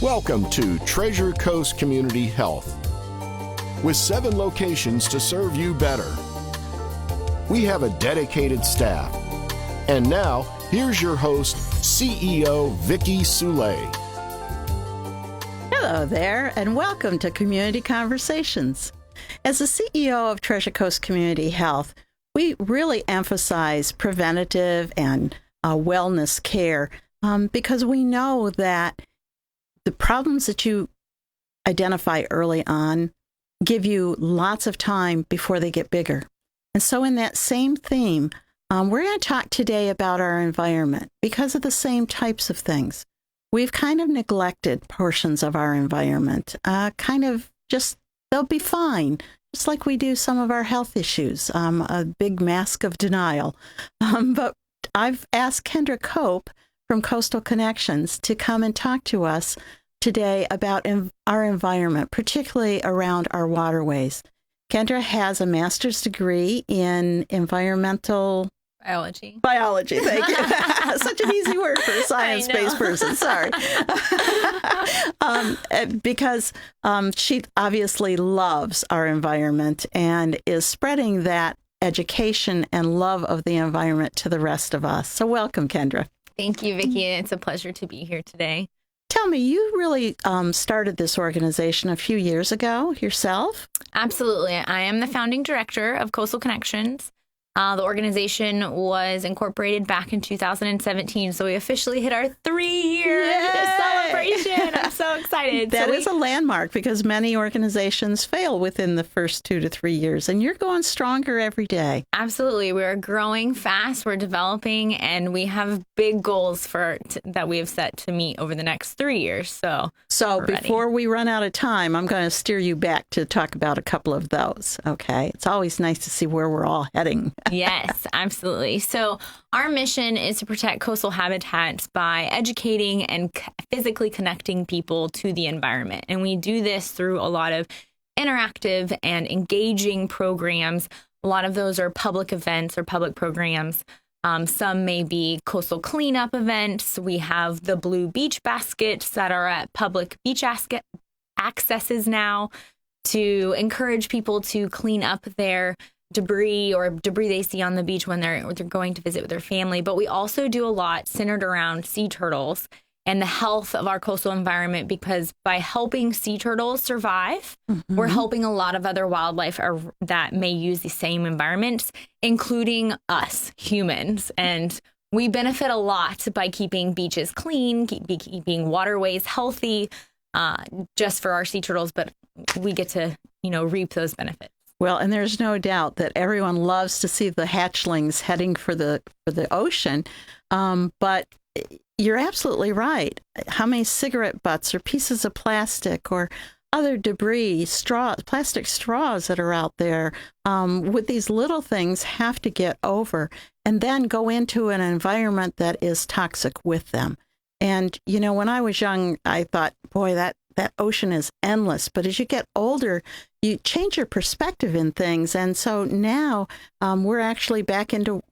Welcome to Treasure Coast Community Health, with 7 locations to serve you better. We have a dedicated staff. And now, here's your host, CEO Vicki Soule. Hello there, and welcome to Community Conversations. As the CEO of Treasure Coast Community Health, we really emphasize preventative and wellness care because we know that the problems that you identify early on give you lots of time before they get bigger. And so in that same theme, we're going to talk today about our environment because of the same types of things. We've kind of neglected portions of our environment, they'll be fine, just like we do some of our health issues, a big mask of denial. But I've asked Kendra Cope from Coastal Connections to come and talk to us today about our environment, particularly around our waterways. Kendra has a master's degree in environmental biology, thank you. Such an easy word for a science-based person, sorry. Because she obviously loves our environment and is spreading that education and love of the environment to the rest of us. So welcome, Kendra. Thank you, Vicki. It's a pleasure to be here today. Tell me, you really started this organization a few years ago yourself? Absolutely. I am the founding director of Coastal Connections. The organization was incorporated back in 2017, so we officially hit our 3-year celebration. I'm so excited. That is a landmark because many organizations fail within the first 2 to 3 years, and you're going stronger every day. Absolutely. We're growing fast, we're developing, and we have big goals that we have set to meet over the next 3 years. So before we run out of time, I'm going to steer you back to talk about a couple of those, okay? It's always nice to see where we're all heading. Yes, absolutely. So our mission is to protect coastal habitats by educating and physically connecting people to the environment. And we do this through a lot of interactive and engaging programs. A lot of those are public events or public programs. Some may be coastal cleanup events. We have the blue beach baskets that are at public beach accesses now to encourage people to clean up their debris they see on the beach when they're going to visit with their family. But we also do a lot centered around sea turtles and the health of our coastal environment, because by helping sea turtles survive, we're helping a lot of other wildlife that may use the same environments, including us humans. And we benefit a lot by keeping beaches clean, keeping waterways healthy, just for our sea turtles, but we get to, reap those benefits. Well, and there's no doubt that everyone loves to see the hatchlings heading for the ocean, but you're absolutely right. How many cigarette butts or pieces of plastic or other debris, plastic straws that are out there with these little things have to get over and then go into an environment that is toxic with them. And, when I was young, I thought, boy, that ocean is endless. But as you get older, you change your perspective in things. And so now we're actually back into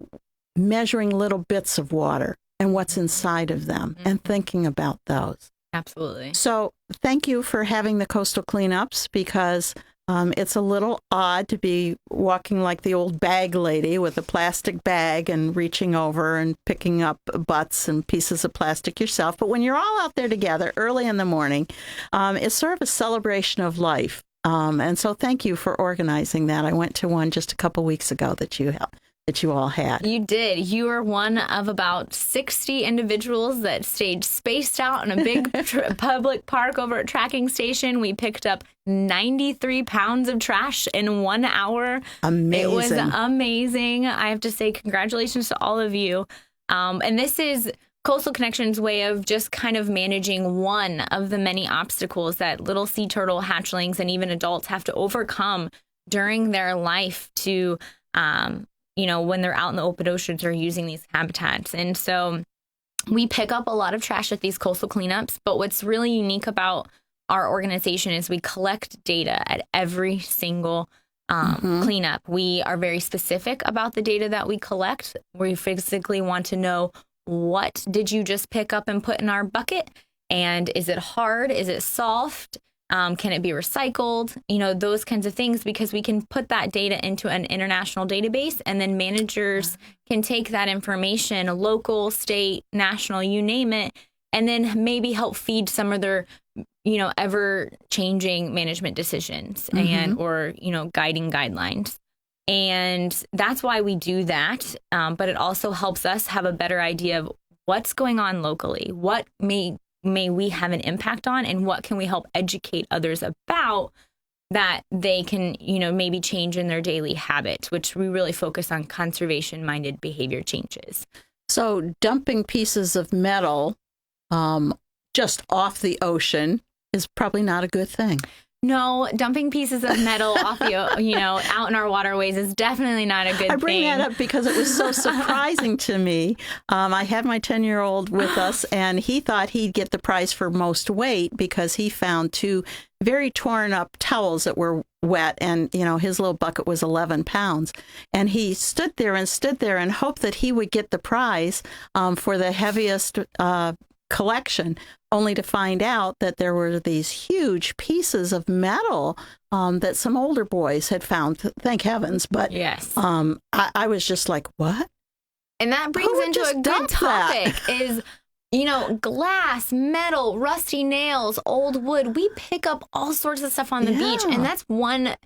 measuring little bits of water and what's inside of them and thinking about those. Absolutely. So thank you for having the coastal cleanups, because it's a little odd to be walking like the old bag lady with a plastic bag and reaching over and picking up butts and pieces of plastic yourself. But when you're all out there together early in the morning, it's sort of a celebration of life. And so thank you for organizing that. I went to one just a couple weeks ago that you all had. You did. You were one of about 60 individuals that stayed spaced out in a big public park over at Tracking Station. We picked up 93 pounds of trash in 1 hour. Amazing. It was amazing. I have to say congratulations to all of you. And this is Coastal Connections' way of just kind of managing one of the many obstacles that little sea turtle hatchlings and even adults have to overcome during their life to when they're out in the open oceans or using these habitats. And so we pick up a lot of trash at these coastal cleanups. But what's really unique about our organization is we collect data at every single cleanup. We are very specific about the data that we collect. We physically want to know, what did you just pick up and put in our bucket? And is it hard? Is it soft? Can it be recycled? Those kinds of things, because we can put that data into an international database, and then managers can take that information, local, state, national, you name it, and then maybe help feed some of their, ever changing management decisions or guiding guidelines. And that's why we do that. But it also helps us have a better idea of what's going on locally, what may we have an impact on, and what can we help educate others about that they can, maybe change in their daily habits, which we really focus on conservation-minded behavior changes. So dumping pieces of metal just off the ocean is probably not a good thing. No, dumping pieces of metal off out in our waterways is definitely not a good thing. I bring that up because it was so surprising to me. I had my 10-year-old with us, and he thought he'd get the prize for most weight because he found 2 very torn up towels that were wet, and, his little bucket was 11 pounds. And he stood there and hoped that he would get the prize for the heaviest collection, only to find out that there were these huge pieces of metal that some older boys had found, thank heavens. But yes, I was just like, what? And that brings into a good topic is, glass, metal, rusty nails, old wood. We pick up all sorts of stuff on the beach. And that's one,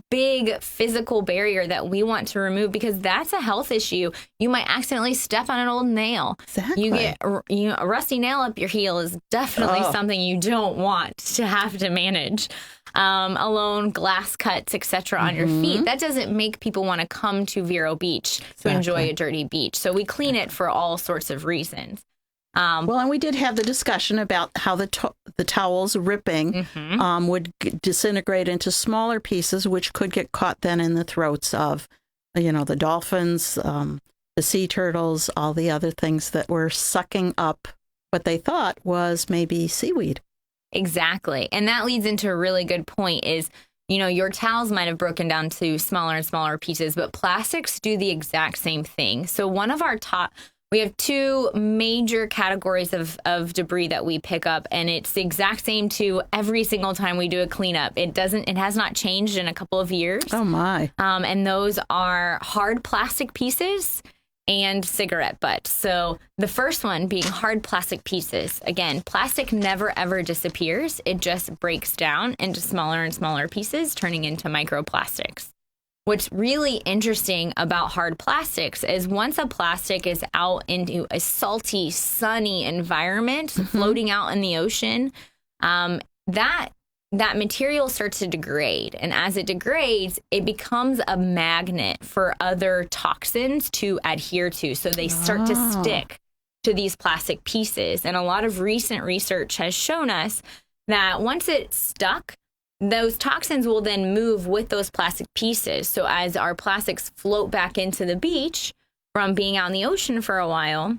big physical barrier that we want to remove, because that's a health issue. You might accidentally step on an old nail. Exactly. You get a rusty nail up your heel is definitely something you don't want to have to manage. Alone, glass cuts, etc. on your feet. That doesn't make people want to come to Vero Beach to enjoy a dirty beach. So we clean it for all sorts of reasons. Well, and we did have the discussion about how the towels ripping would disintegrate into smaller pieces, which could get caught then in the throats of, the dolphins, the sea turtles, all the other things that were sucking up what they thought was maybe seaweed. Exactly. And that leads into a really good point is, your towels might have broken down to smaller and smaller pieces, but plastics do the exact same thing. So we have 2 major categories of debris that we pick up, and it's the exact same to every single time we do a cleanup. It has not changed in a couple of years. Oh my. And those are hard plastic pieces and cigarette butts. So the first one being hard plastic pieces. Again, plastic never ever disappears. It just breaks down into smaller and smaller pieces, turning into microplastics. What's really interesting about hard plastics is once a plastic is out into a salty, sunny environment, floating out in the ocean, that material starts to degrade. And as it degrades, it becomes a magnet for other toxins to adhere to. So they start to stick to these plastic pieces. And a lot of recent research has shown us that once it's stuck, those toxins will then move with those plastic pieces. So as our plastics float back into the beach from being out in the ocean for a while,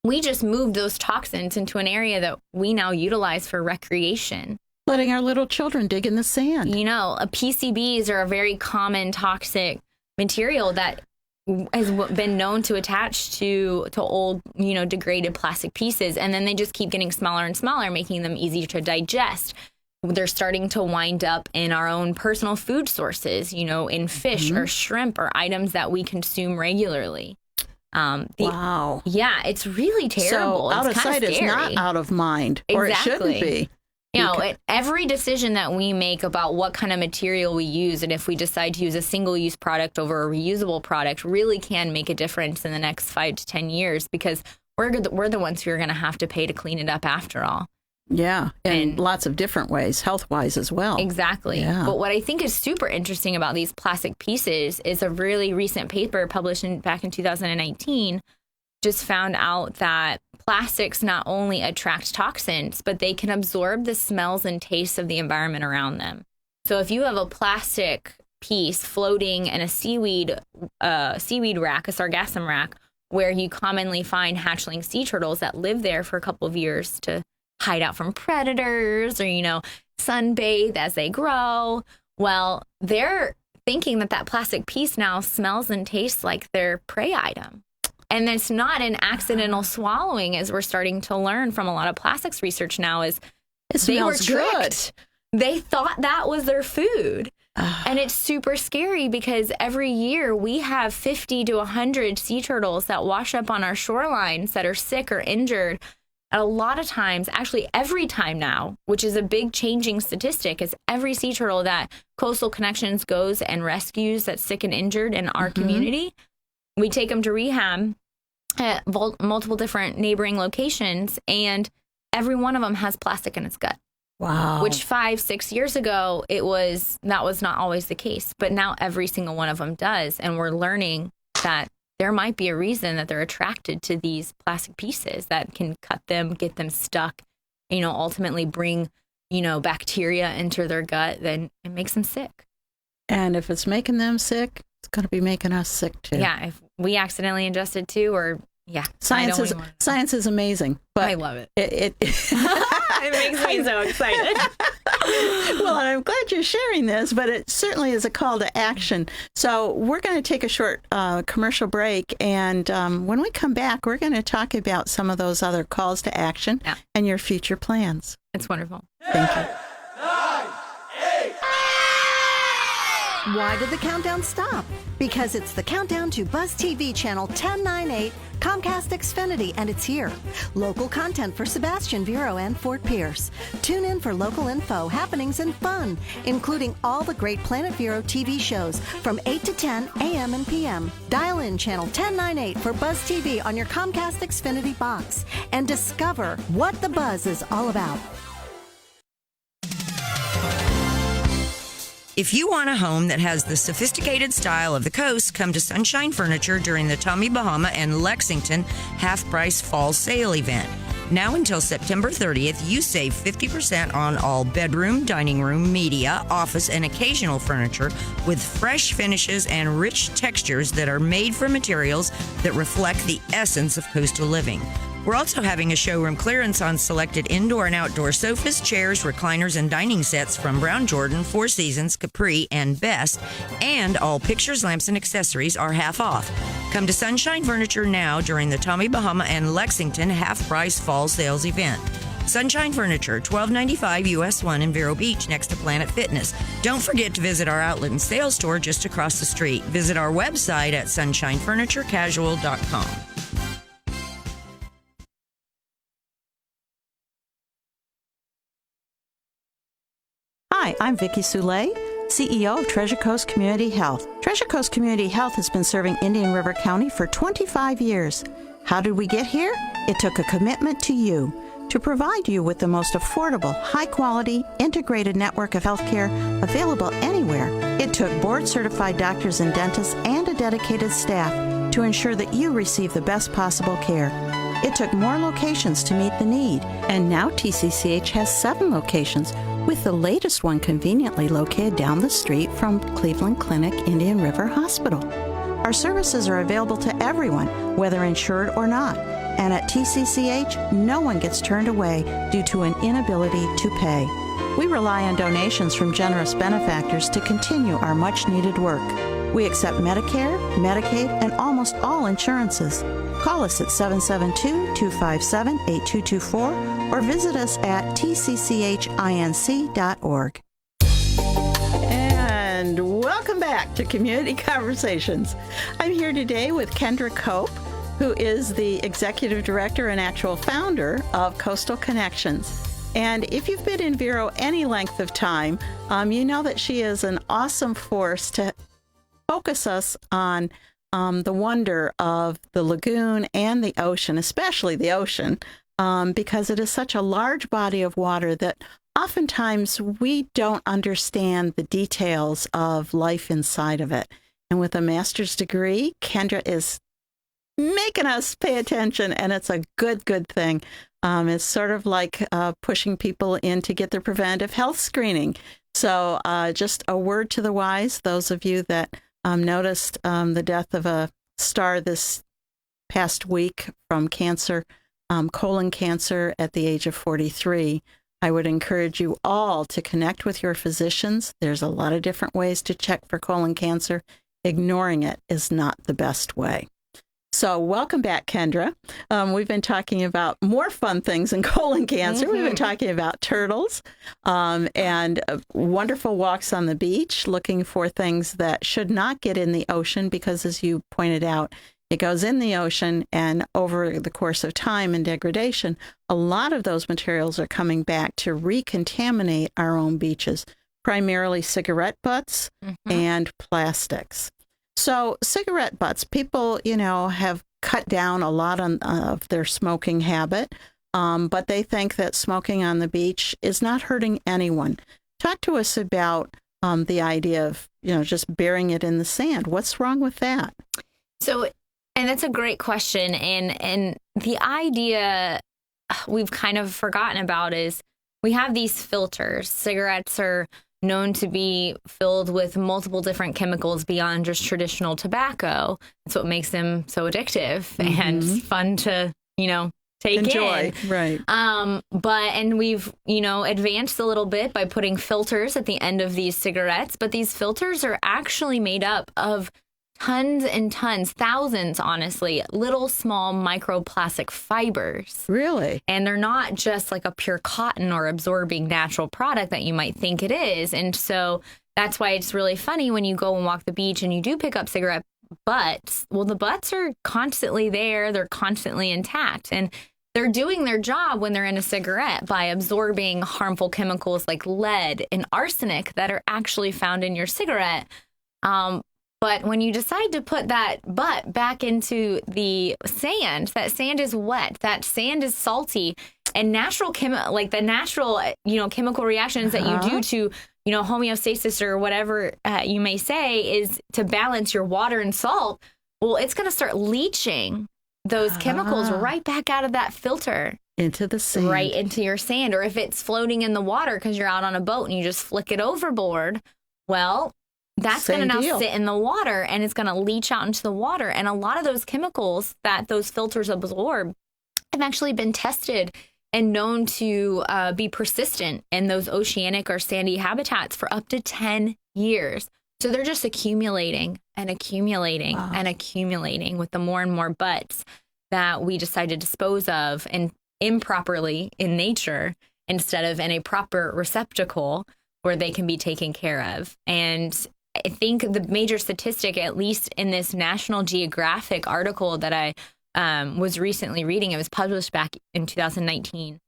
we just moved those toxins into an area that we now utilize for recreation. Letting our little children dig in the sand. PCBs are a very common toxic material that has been known to attach to old, degraded plastic pieces. And then they just keep getting smaller and smaller, making them easier to digest. They're starting to wind up in our own personal food sources, in fish or shrimp or items that we consume regularly. Wow. Yeah, it's really terrible. So out of sight is not out of mind, or it shouldn't be. Every decision that we make about what kind of material we use, and if we decide to use a single-use product over a reusable product, really can make a difference in the next 5 to 10 years, because we're the ones who are going to have to pay to clean it up after all. Yeah, in lots of different ways, health-wise as well. Exactly. Yeah. But what I think is super interesting about these plastic pieces is a really recent paper published back in 2019 just found out that plastics not only attract toxins, but they can absorb the smells and tastes of the environment around them. So if you have a plastic piece floating in a seaweed rack, a sargassum rack, where you commonly find hatchling sea turtles that live there for a couple of years to hide out from predators or, sunbathe as they grow. Well, they're thinking that plastic piece now smells and tastes like their prey item. And it's not an accidental swallowing, as we're starting to learn from a lot of plastics research now, is they were tricked. They thought that was their food. And it's super scary because every year we have 50 to 100 sea turtles that wash up on our shorelines that are sick or injured. A lot of times, actually every time now, which is a big changing statistic, is every sea turtle that Coastal Connections goes and rescues that's sick and injured in our community, we take them to rehab at multiple different neighboring locations, and every one of them has plastic in its gut. Wow. Which 5-6 years ago, that was not always the case. But now every single one of them does. And we're learning that there might be a reason that they're attracted to these plastic pieces that can cut them, get them stuck, ultimately bring, bacteria into their gut. Then it makes them sick. And if it's making them sick, it's going to be making us sick too. Yeah. If we accidentally ingest it too, or science is amazing. But I love it. It makes me so excited. Well, and I'm glad you're sharing this, but it certainly is a call to action. So we're going to take a short commercial break, and when we come back, we're going to talk about some of those other calls to action and your future plans. It's wonderful. Thank you. Why did the countdown stop? Because it's the countdown to Buzz TV channel 1098, Comcast Xfinity, and it's here. Local content for Sebastian, Vero, and Fort Pierce. Tune in for local info, happenings, and fun, including all the great Planet Vero TV shows from 8 to 10 a.m. and p.m. Dial in channel 1098 for Buzz TV on your Comcast Xfinity box and discover what the Buzz is all about. If you want a home that has the sophisticated style of the coast, come to Sunshine Furniture during the Tommy Bahama and Lexington half-price fall sale event. Now until September 30th, you save 50% on all bedroom, dining room, media, office, and occasional furniture with fresh finishes and rich textures that are made from materials that reflect the essence of coastal living. We're also having a showroom clearance on selected indoor and outdoor sofas, chairs, recliners, and dining sets from Brown Jordan, Four Seasons, Capri, and Best. And all pictures, lamps, and accessories are half off. Come to Sunshine Furniture now during the Tommy Bahama and Lexington half-price fall sales event. Sunshine Furniture, $12.95 US 1 in Vero Beach next to Planet Fitness. Don't forget to visit our outlet and sales store just across the street. Visit our website at sunshinefurniturecasual.com. Hi, I'm Vicki Soule, CEO of Treasure Coast Community Health. Treasure Coast Community Health has been serving Indian River County for 25 years. How did we get here? It took a commitment to you to provide you with the most affordable, high-quality, integrated network of healthcare available anywhere. It took board-certified doctors and dentists and a dedicated staff to ensure that you receive the best possible care. It took more locations to meet the need, and now TCCH has 7 locations, with the latest one conveniently located down the street from Cleveland Clinic Indian River Hospital. Our services are available to everyone, whether insured or not, and at TCCH, no one gets turned away due to an inability to pay. We rely on donations from generous benefactors to continue our much-needed work. We accept Medicare, Medicaid, and almost all insurances. Call us at 772-257-8224 or visit us at tcchinc.org. And welcome back to Community Conversations. I'm here today with Kendra Cope, who is the Executive Director and actual founder of Coastal Connections. And if you've been in Vero any length of time, you know that she is an awesome force to focus us on the wonder of the lagoon and the ocean, especially the ocean, because it is such a large body of water that oftentimes we don't understand the details of life inside of it. And with a master's degree, Kendra is making us pay attention, and it's a good thing. It's sort of like pushing people in to get their preventative health screening. So just a word to the wise, those of you that noticed the death of a star this past week from cancer, colon cancer at the age of 43. I would encourage you all to connect with your physicians. There's a lot of different ways to check for colon cancer. Ignoring it is not the best way. So welcome back, Kendra. We've been talking about more fun things in colon cancer. We've been talking about turtles and wonderful walks on the beach, looking for things that should not get in the ocean because, as you pointed out, it goes in the ocean, and over the course of time and degradation, a lot of those materials are coming back to recontaminate our own beaches, primarily cigarette butts and plastics. So cigarette butts, people, have cut down a lot of their smoking habit, but they think that smoking on the beach is not hurting anyone. Talk to us about the idea of, just burying it in the sand. What's wrong with that? And that's a great question. And the idea we've kind of forgotten about is we have these filters. Cigarettes are known to be filled with multiple different chemicals beyond just traditional tobacco. That's what makes them so addictive and fun to, take enjoy. In. Right. And we've, advanced a little bit by putting filters at the end of these cigarettes, but these filters are actually made up of tons and tons, thousands, honestly, little small microplastic fibers. Really? And they're not just like a pure cotton or absorbing natural product that you might think it is. And so that's why it's really funny when you go and walk the beach and you do pick up cigarette butts. Well, the butts are constantly there. They're constantly intact. And they're doing their job when they're in a cigarette by absorbing harmful chemicals like lead and arsenic that are actually found in your cigarette. But when you decide to put that butt back into the sand, that sand is wet, that sand is salty, and chemical reactions that you do to, homeostasis or whatever you may say is to balance your water and salt. Well, it's going to start leaching those chemicals right back out of that filter. Into the sand. Right into your sand. Or if it's floating in the water because you're out on a boat and you just flick it overboard, well, that's going to now sit in the water and it's going to leach out into the water. And a lot of those chemicals that those filters absorb have actually been tested and known to be persistent in those oceanic or sandy habitats for up to 10 years. So they're just accumulating and accumulating and accumulating with the more and more butts that we decide to dispose of and improperly in nature instead of in a proper receptacle where they can be taken care of. And I think the major statistic, at least in this National Geographic article that I was recently reading, it was published back in 2019,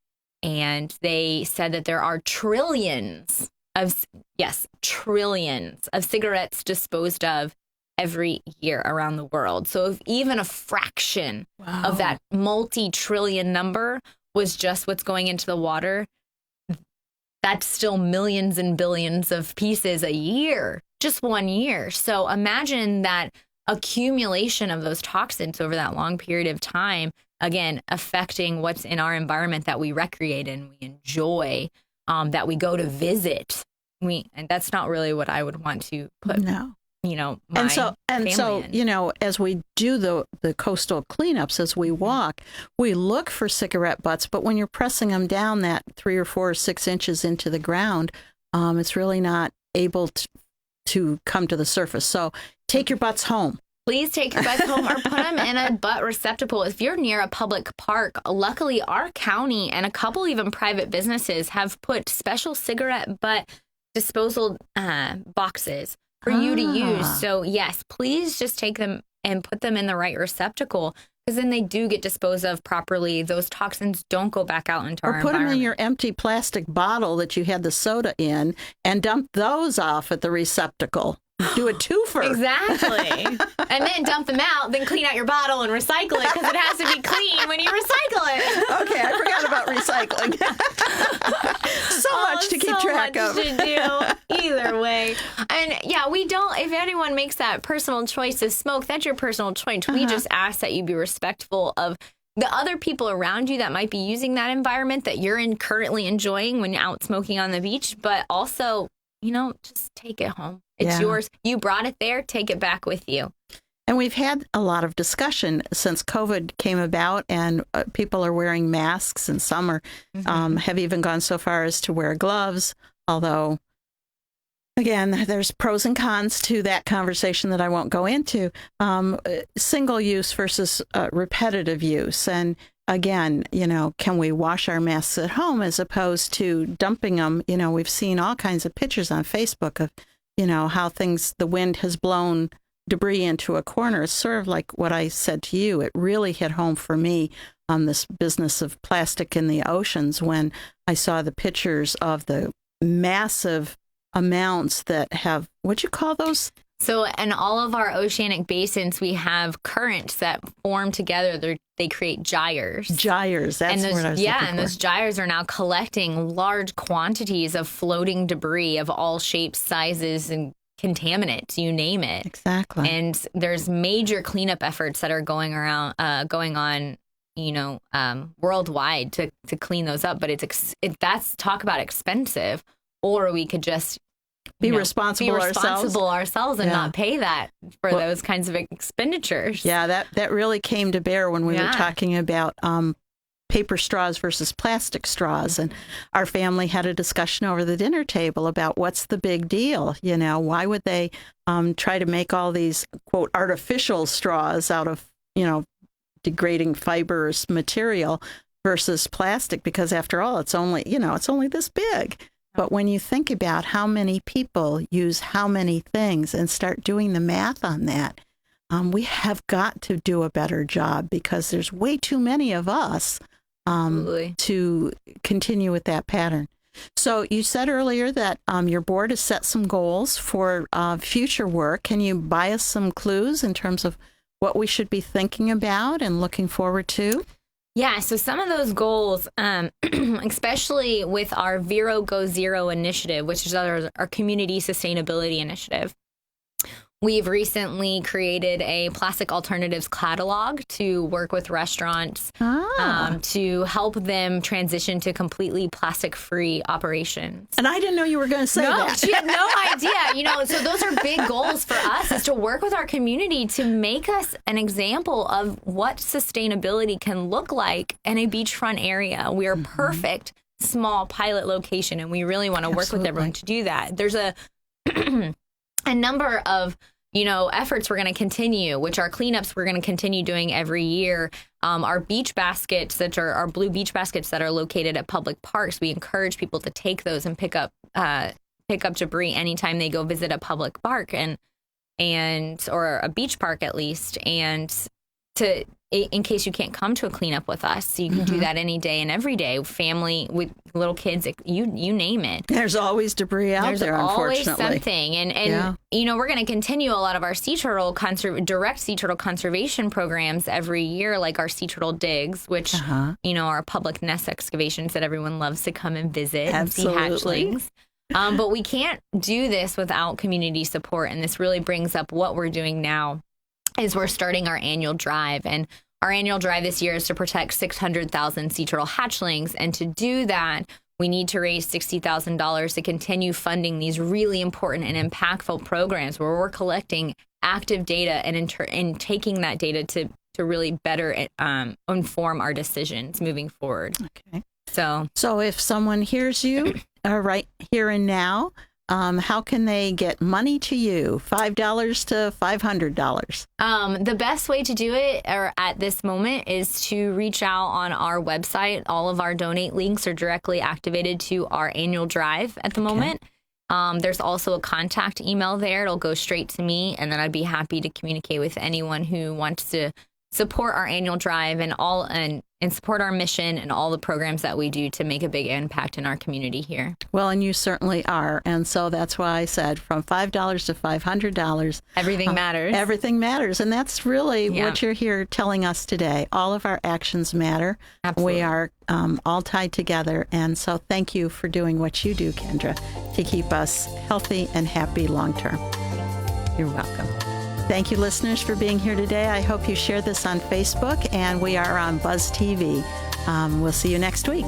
and they said that there are trillions of cigarettes disposed of every year around the world. So if even a fraction of that multi-trillion number was just what's going into the water, that's still millions and billions of pieces a year, just 1 year. So imagine that accumulation of those toxins over that long period of time, again, affecting what's in our environment that we recreate and we enjoy, that we go to visit. And that's not really what I would want to put. No. And so, as we do the coastal cleanups, as we walk, we look for cigarette butts, but when you're pressing them down that 3 or 4 or 6 inches into the ground, it's really not able to come to the surface. So take your butts home. Please take your butts home or put them in a butt receptacle. If you're near a public park, luckily our county and a couple even private businesses have put special cigarette butt disposal boxes for you to use. So yes, please just take them and put them in the right receptacle, because then they do get disposed of properly. Those toxins don't go back out into our environment. Or put them in your empty plastic bottle that you had the soda in and dump those off at the receptacle. Do a twofer. Exactly. And then dump them out, then clean out your bottle and recycle it, because it has to be clean when you recycle it. Okay, I forgot about recycling. So much to keep track of. So much to do either way. And yeah, we don't, if anyone makes that personal choice to smoke, that's your personal choice. We just ask that you be respectful of the other people around you that might be using that environment that you're currently enjoying when you're out smoking on the beach, but also, just take it home. It's yours. You brought it there. Take it back with you. And we've had a lot of discussion since COVID came about, and people are wearing masks, and some are have even gone so far as to wear gloves, although Again, there's pros and cons to that conversation that I won't go into. Single use versus repetitive use. And again, can we wash our masks at home as opposed to dumping them? We've seen all kinds of pictures on Facebook of, how the wind has blown debris into a corner. It's sort of like what I said to you. It really hit home for me on this business of plastic in the oceans when I saw the pictures of the massive amounts that have, what'd you call those? So in all of our oceanic basins, we have currents that form together. They create gyres. Gyres, that's what I was looking for. And those gyres are now collecting large quantities of floating debris of all shapes, sizes, and contaminants, you name it. Exactly. And there's major cleanup efforts that are going on, worldwide to clean those up. But that's talk about expensive. Or we could just be responsible ourselves and not pay that for those kinds of expenditures. Yeah, that really came to bear when we were talking about paper straws versus plastic straws. And our family had a discussion over the dinner table about what's the big deal. Why would they try to make all these, quote, artificial straws out of, degrading fibrous material versus plastic? Because after all, it's only this big. But when you think about how many people use how many things and start doing the math on that, we have got to do a better job because there's way too many of us to continue with that pattern. So you said earlier that your board has set some goals for future work. Can you buy us some clues in terms of what we should be thinking about and looking forward to? Yeah, so some of those goals, especially with our Vero Go Zero initiative, which is our community sustainability initiative, we've recently created a plastic alternatives catalog to work with restaurants to help them transition to completely plastic-free operations. And I didn't know you were going to say that. She had no idea. So those are big goals for us, is to work with our community to make us an example of what sustainability can look like in a beachfront area. We are perfect small pilot location, and we really want to work with everyone to do that. There's a number of efforts we're going to continue, which are cleanups we're going to continue doing every year. Our beach baskets, that are our blue beach baskets that are located at public parks, we encourage people to take those and pick up debris anytime they go visit a public park or a beach park at least, and in case you can't come to a cleanup with us, you can do that any day and every day. Family with little kids, you name it. There's always debris out there, unfortunately. There's always something. And we're going to continue a lot of our direct sea turtle conservation programs every year, like our sea turtle digs, which, are public nest excavations that everyone loves to come and visit and see hatchlings. But we can't do this without community support. And this really brings up what we're doing now. Is we're starting our annual drive. And our annual drive this year is to protect 600,000 sea turtle hatchlings. And to do that, we need to raise $60,000 to continue funding these really important and impactful programs where we're collecting active data and taking that data to really better inform our decisions moving forward. Okay. So if someone hears you right here and now, how can they get money to you? $5 to $500? The best way to do it at this moment is to reach out on our website. All of our donate links are directly activated to our annual drive at the moment. There's also a contact email there. It'll go straight to me, and then I'd be happy to communicate with anyone who wants to support our annual drive and support our mission and all the programs that we do to make a big impact in our community here. Well, and you certainly are. And so that's why I said from $5 to $500. Everything matters. Everything matters. And that's really what you're here telling us today. All of our actions matter. Absolutely. We are all tied together. And so thank you for doing what you do, Kendra, to keep us healthy and happy long term. You're welcome. Thank you, listeners, for being here today. I hope you share this on Facebook, and we are on Buzz TV. We'll see you next week.